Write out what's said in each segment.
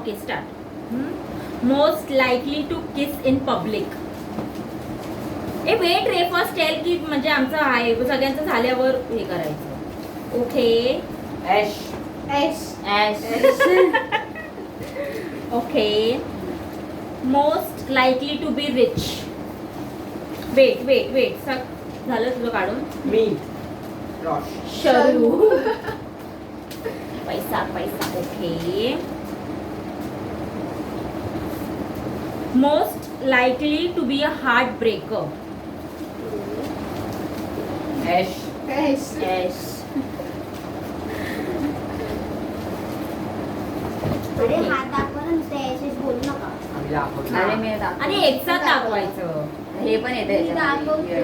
Okay start. Most likely to kiss in public. ए wait रे, first tell की म्हणजे आमचं आहे सगळ्यांचं झाल्यावर हे करायचं. Okay Aish. Okay. Most likely to be rich. Wait झालं तुझं काढून. मी. रॉश. शरू. पैसा. Okay. Most likely to be a heartbreaker. Aish. अरे हात दाखवा ना, नुसते ऐशेच बोलू नका. आम्ही दाखवतो. अरे मी दाखव. आणि एकसाथ दाखवायचं. हे पण येते मी दाखवते.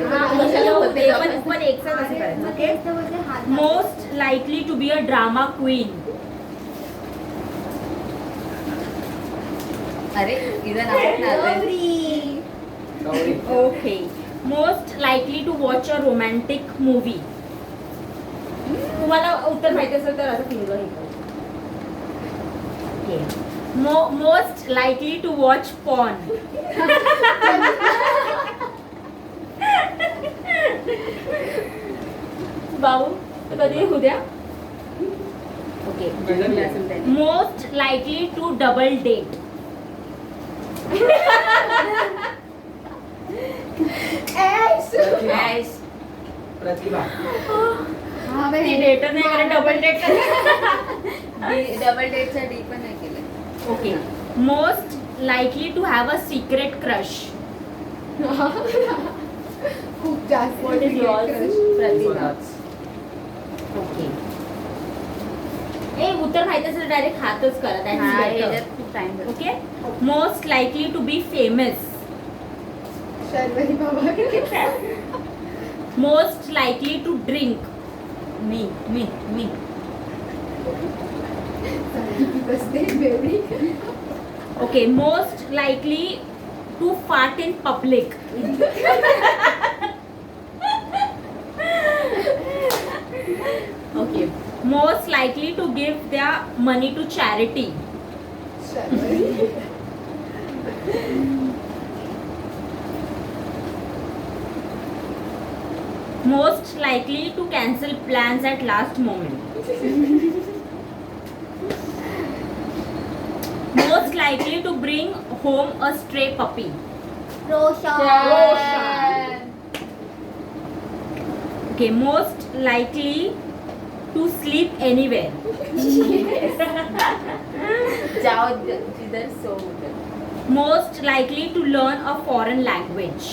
पण एकसाथ असं करायचं. ओके. तेच तर बोलते, हात दाखवा. Most likely to be a drama queen. अरे इथं नाव ना Gauri. Gauri. Okay. Most likely to watch a romantic movie. तुम्हाला उत्तर माहिती असेल तर असं फिंगर हे करू. Okay. Most likely to watch porn. भाऊ कधी उद्या. Okay. Most likely to double date. Aish. Pratibha. हा बाई. ती डेटर नाही करत, डबल डेट. डबल डेटचा डी पण नाही केलं. Okay. Most likely to have a secret crush. खूप जास्त. What is yours? Pratibha. Okay. ए उत्तर माहिती असेल डायरेक्ट हातच करा. हा, That's याच्यात better. खूप टाइम जातो. Okay. Most likely to be famous. Sharvari बाबा. Most likely to drink. मी. बसते बेवडी. Okay. Most likely to fart in public. Okay. Most likely to give द्या money to charity. Sharvari. Most likely to cancel plans at last moment. Most likely to bring home a stray puppy. Roshan. Okay, most likely to sleep anywhere. जाओ जिधर सो उधर. Most likely to learn a foreign language.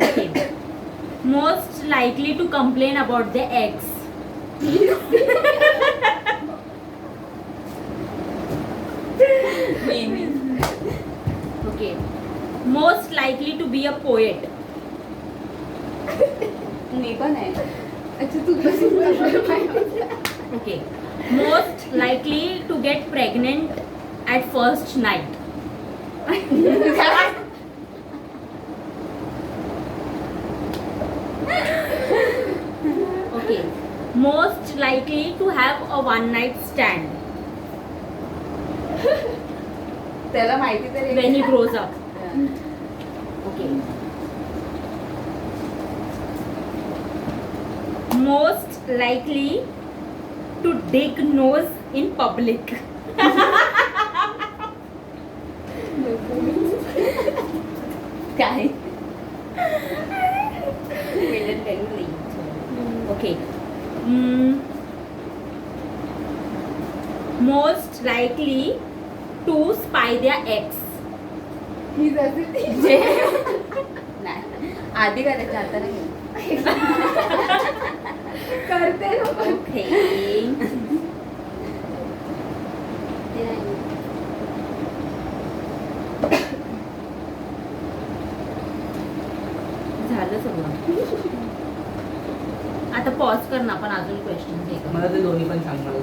Okay. Most likely to complain about the ex. Me. Okay. Most likely to be a poet. मी पण आहे. अच्छा तू कसं. Okay. Most likely to get pregnant at first night. Okay. Most likely to have a one night stand त्याला माहिती तरी when he grows up. Okay. Most likely to dig nose in public. काय. Okay. Most likely to spy their ex. ही जाते ती. नाही आधी करायचं आता नाही. करते ना. Okay. झालं सगळं. आता पॉज कर ना, पण अजून क्वेश्चन मला ते दोन्ही पण सांग मला.